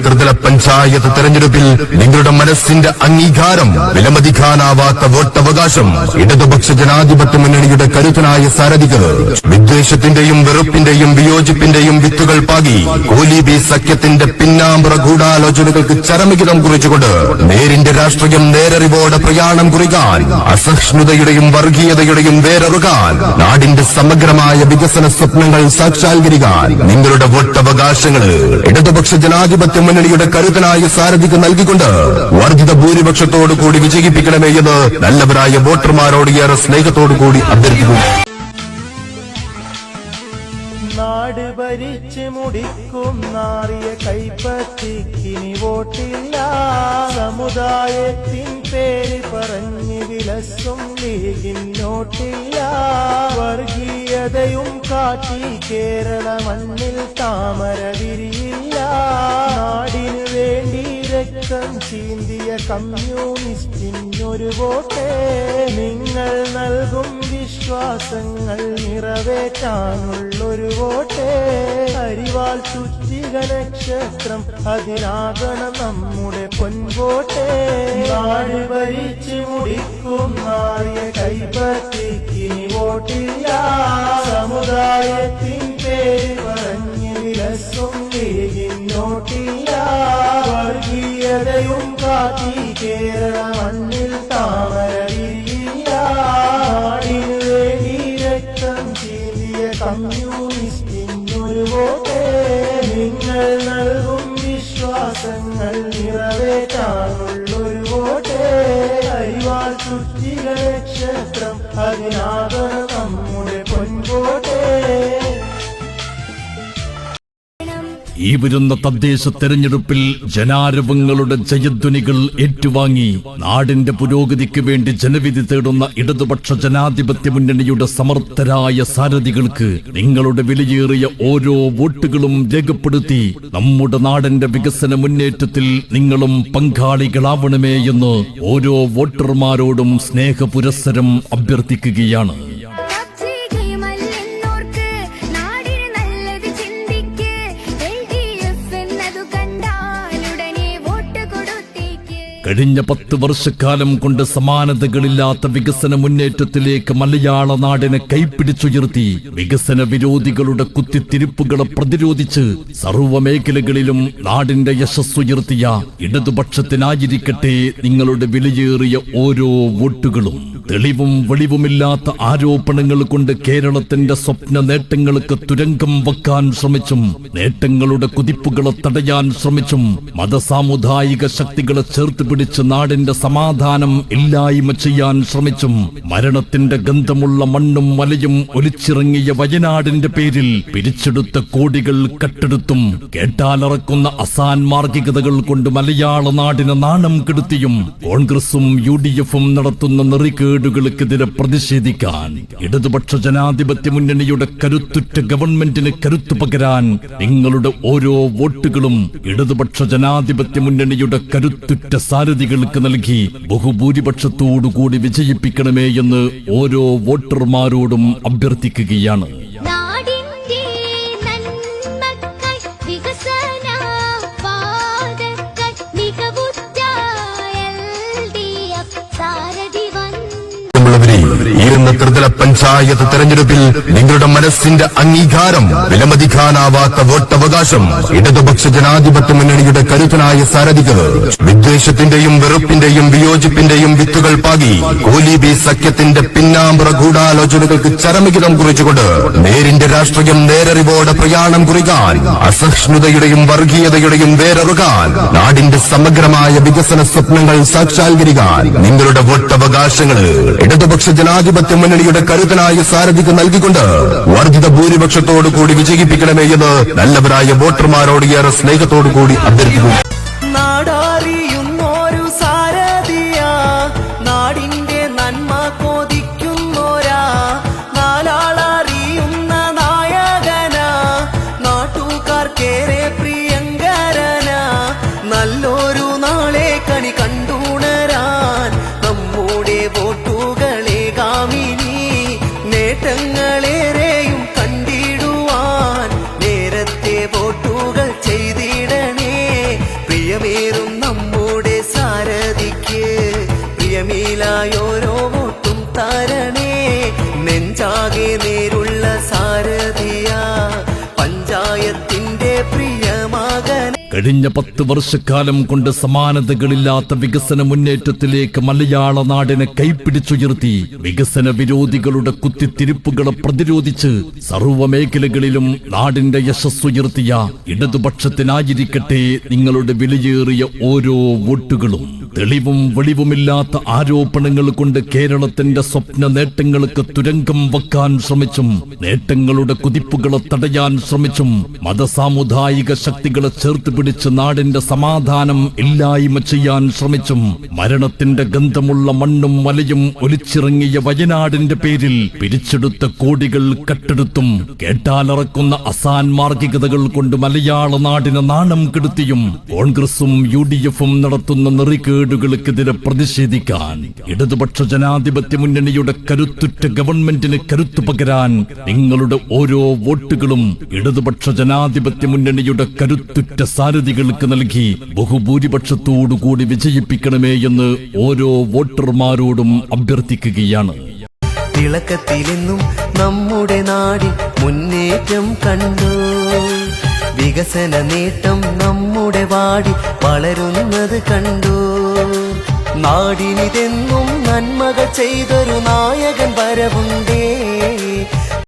ത്രിതല പഞ്ചായത്ത് തെരഞ്ഞെടുപ്പിൽ നിങ്ങളുടെ മനസ്സിന്റെ അംഗീകാരം, വിലമതിക്കാനാവാത്ത വോട്ടവകാശം ഇടതുപക്ഷ ജനാധിപത്യ മുന്നണിയുടെ കരുത്തനായ സാരഥികൾ വിദ്വേഷത്തിന്റെയും വെറുപ്പിന്റെയും വിയോജിപ്പിന്റെയും വിത്തുകൾ പാകി കോലീബി സഖ്യത്തിന്റെ പിന്നാമ്പുറ ഗൂഢാലോചനകൾക്ക് ചരമഗീതം കുറിച്ചുകൊണ്ട് നേരിന്റെ രാഷ്ട്രീയം നേരറിവോടെ പ്രയാണം കുറിക്കാൻ, അസഹിഷ്ണുതയുടെയും വർഗീയതയുടെയും വേരറുകാൻ, നാടിന്റെ സമഗ്രമായ വികസന സ്വപ്നങ്ങൾ സാക്ഷാത്കരിക്കാൻ നിങ്ങളുടെ വോട്ടവകാശങ്ങൾ ഇടതുപക്ഷ ജനാധിപത്യ മുന്നണിയുടെ കരുത്തനായ സാരഥിക്ക് നൽകിക്കൊണ്ട് വർദ്ധിത ഭൂരിപക്ഷത്തോടുകൂടി വിജയിപ്പിക്കണമേ എന്ന് നല്ലവരായ വോട്ടർമാരോട് ഏറെ സ്നേഹത്തോടുകൂടി അഭ്യർത്ഥിക്കുന്നു. നാട് ഭരിച്ച് മുടിക്കും നാറിയ കൈപ്പത്തിക്കിനി വോട്ടില്ല. സമുദായത്തിൻ പേര് പറഞ്ഞ് വിലസും ലീഗിൻ നോട്ടില്ല. വർഗീയതയും കാട്ടി കേരള മണ്ണിൽ താമര വിരിയില്ല. നാടിനു വേണ്ടി രക്തം ചീന്തിയ കമ്മ്യൂണിസ്റ്റിനൊരു വോട്ടേ. നിങ്ങൾ നൽകും വിശ്വാസങ്ങൾ നിറവേറ്റാനുള്ളൊരു വോട്ടേ. അരിവാൾ ചുറ്റിക നക്ഷത്രം അതിനാകണം നമ്മുടെ പൊൻവോട്ടേ. നാട് ഭരിച്ച് മുടിക്കും നാറിയ കൈപ്പത്തിക്കിനി വോട്ടില്ല. സമുദായത്തിൻ പേര് പറഞ്ഞ് വിലസും ലീഗിൻ നോട്ടില്ല. വർഗീയതയും കാട്ടി കേരള മണ്ണിൽ താമര വിരിയില്ല. നാടിനു വേണ്ടി രക്തം ചീന്തിയ കമ്മ്യൂണിസ്റ്റിനൊരു വോട്ടേ. നിങ്ങൾ നൽകും വിശ്വാസങ്ങൾ നിറവേറ്റാനുള്ളൊരു വോട്ടേ. അരിവാൾ ചുറ്റിക നക്ഷത്രം അതിനാകണം നമ്മുടെ പൊൻവോട്ടേ. ഈ വരുന്ന തദ്ദേശ തെരഞ്ഞെടുപ്പിൽ ജനാരവങ്ങളുടെ ജയധ്വനികൾ ഏറ്റുവാങ്ങി നാടിന്റെ പുരോഗതിക്ക് വേണ്ടി ജനവിധി തേടുന്ന ഇടതുപക്ഷ ജനാധിപത്യ മുന്നണിയുടെ സമർത്ഥരായ സാരഥികൾക്ക് നിങ്ങളുടെ വിലയേറിയ ഓരോ വോട്ടുകളും രേഖപ്പെടുത്തി നമ്മുടെ നാടിന്റെ വികസന മുന്നേറ്റത്തിൽ നിങ്ങളും പങ്കാളികളാവണമേ എന്ന് ഓരോ വോട്ടർമാരോടും സ്നേഹപുരസ്സരം അഭ്യർത്ഥിക്കുകയാണ്. കഴിഞ്ഞ 10 വർഷക്കാലം കൊണ്ട് സമാനതകളില്ലാത്ത വികസന മുന്നേറ്റത്തിലേക്ക് മലയാള നാടിനെ കൈപ്പിടിച്ചുയർത്തി വികസന വിരോധികളുടെ കുത്തിത്തിരിപ്പുകളെ പ്രതിരോധിച്ച് സർവ്വമേഖലകളിലും നാടിന്റെ യശസ്സുയർത്തിയ ഇടതുപക്ഷത്തിനായിരിക്കട്ടെ നിങ്ങളുടെ വിലയേറിയ ഓരോ വോട്ടുകളും. തെളിവും വെളിവുമില്ലാത്ത ആരോപണങ്ങൾ കൊണ്ട് കേരളത്തിന്റെ സ്വപ്ന നേട്ടങ്ങൾക്ക് തുരങ്കം വെക്കാൻ ശ്രമിച്ചും നേട്ടങ്ങളുടെ കുതിപ്പുകളെ തടയാൻ ശ്രമിച്ചും മതസാമുദായിക ശക്തികളെ ചേർത്ത് പിടിച്ച് നാടിന്റെ സമാധാനം ഇല്ലായ്മ ചെയ്യാൻ ശ്രമിച്ചും മരണത്തിന്റെ ഗന്ധമുള്ള മണ്ണും മലയും ഒലിച്ചിറങ്ങിയ വയനാടിന്റെ പേരിൽ പിരിച്ചെടുത്ത കോടികൾ കട്ടെടുത്തും കേട്ടാലിറക്കുന്ന അസാൻമാർഗികതകൾ കൊണ്ട് മലയാള നാടിനെ നാണം കെടുത്തിയും കോൺഗ്രസും UDF-ഉം നടത്തുന്ന നെറികേടുകൾക്കെതിരെ പ്രതിഷേധിക്കാൻ ഇടതുപക്ഷ ജനാധിപത്യ മുന്നണിയുടെ കരുത്തുറ്റ ഗവൺമെന്റിന് കരുത്തു പകരാൻ നിങ്ങളുടെ ഓരോ വോട്ടുകളും ഇടതുപക്ഷ ജനാധിപത്യ മുന്നണിയുടെ കരുത്തുറ്റ സാരഥികൾക്ക് നൽകി ബഹുഭൂരിപക്ഷത്തോടുകൂടി വിജയിപ്പിക്കണമേ എന്ന് ഓരോ വോട്ടർമാരോടും അഭ്യർത്ഥിക്കുകയാണ്. ഈ ത്രിതല പഞ്ചായത്ത് തെരഞ്ഞെടുപ്പിൽ നിങ്ങളുടെ മനസ്സിന്റെ അംഗീകാരം, വിലമതിക്കാനാവാത്ത വോട്ടവകാശം ഇടതുപക്ഷ ജനാധിപത്യ മുന്നണിയുടെ കരുത്തനായ സാരഥികൾ വിദ്വേഷത്തിന്റെയും വെറുപ്പിന്റെയും വിയോജിപ്പിന്റെയും വിത്തുകൾ പാകി കോലീബി സഖ്യത്തിന്റെ പിന്നാമ്പുറ ഗൂഢാലോചനകൾക്ക് ചരമഗീതം കുറിച്ചുകൊണ്ട് നേരിന്റെ രാഷ്ട്രീയം നേരറിവോടെ പ്രയാണം കുറിക്കാൻ, അസഹിഷ്ണുതയുടെയും വർഗീയതയുടെയും വേരറുകാൻ, നാടിന്റെ സമഗ്രമായ വികസന സ്വപ്നങ്ങൾ സാക്ഷാത്കരിക്കാൻ നിങ്ങളുടെ വോട്ടവകാശങ്ങൾ ഇടതുപക്ഷ ജനാധിപത്യ മുന്നണിയുടെ കരുത്തനായ സാരഥിക്ക് നൽകിക്കൊണ്ട് വർദ്ധിത ഭൂരിപക്ഷത്തോടുകൂടി വിജയിപ്പിക്കണമേ എന്ന് നല്ലവരായ വോട്ടർമാരോട് ഏറെ സ്നേഹത്തോടുകൂടി അഭ്യർത്ഥിക്കുന്നു. നാടറിയുന്നൊരു സാരഥിയാ, നാടിന്റെ നന്മ കൊതിക്കുന്നോരാ, നാലാളറിയുന്ന നായകനാ, നാട്ടുകാർക്കേറെ പ്രിയങ്കരനാ, നല്ലൊരു നാളെ കണി കണ്ടുണരാൻ നമ്മുടെ വോട്ടുകളെ ഗാമിനി നേട്ടങ്ങളേറെയും കണ്ടിടുവാൻ നേരത്തെ വോട്ടുകൾ ചെയ്തിടണേ. നമ്മുടെ പ്രിയ മകൻ. കഴിഞ്ഞ 10 വർഷക്കാലം കൊണ്ട് സമാനതകളില്ലാത്ത വികസന മുന്നേറ്റത്തിലേക്ക് മലയാള നാടിനെ കൈപ്പിടിച്ചുയർത്തി വികസന വിരോധികളുടെ കുത്തിത്തിരിപ്പുകളെ പ്രതിരോധിച്ച് സർവ്വമേഖലകളിലും നാടിന്റെ യശസ്സുയർത്തിയ ഇടതുപക്ഷത്തിനായിരിക്കട്ടെ നിങ്ങളുടെ വിലയേറിയ ഓരോ വോട്ടുകളും. തെളിവും വെളിവുമില്ലാത്ത ആരോപണങ്ങൾ കൊണ്ട് കേരളത്തിന്റെ സ്വപ്ന നേട്ടങ്ങൾക്ക് തുരങ്കം വെക്കാൻ ശ്രമിച്ചും നേട്ടങ്ങളുടെ കുതിപ്പുകളെ തടയാൻ ശ്രമിച്ചും മതസാമുദായിക ശക്തികളെ ചേർത്ത് പിടിച്ച് നാടിന്റെ സമാധാനം ഇല്ലായ്മ ചെയ്യാൻ ശ്രമിച്ചും മരണത്തിന്റെ ഗന്ധമുള്ള മണ്ണും മലയും ഒലിച്ചിറങ്ങിയ വയനാടിന്റെ പേരിൽ പിരിച്ചെടുത്ത കോടികൾ കട്ടെടുത്തും കേട്ടാലറക്കുന്ന അസാൻമാർഗികതകൾ കൊണ്ട് മലയാള നാടിനെ നാണം കെടുത്തിയും കോൺഗ്രസും UDF-ഉം നടത്തുന്ന നെറികേടുകൾക്കെതിരെ പ്രതിഷേധിക്കാൻ ഇടതുപക്ഷ ജനാധിപത്യ മുന്നണിയുടെ കരുത്തുറ്റ ഗവൺമെന്റിന് കരുത്തു പകരാൻ നിങ്ങളുടെ ഓരോ വോട്ടുകളും ഇടതുപക്ഷ ജനാധിപത്യ മുന്നണിയുടെ കരുത്തുറ്റ സാരഥികൾക്ക് നൽകി ബഹുഭൂരിപക്ഷത്തോടുകൂടി വിജയിപ്പിക്കണമേ എന്ന് ഓരോ വോട്ടർമാരോടും അഭ്യർത്ഥിക്കുകയാണ്. തിളക്കത്തിലെന്നും നമ്മുടെ നാടിൻ മുന്നേറ്റം കണ്ടു. വികസന നേട്ടം നമ്മുടെ വാടി വളരുന്നത് കണ്ടു. നാടിനിതെന്നും നന്മകൾ ചെയ്തൊരു നായകൻ വരവുണ്ടേ.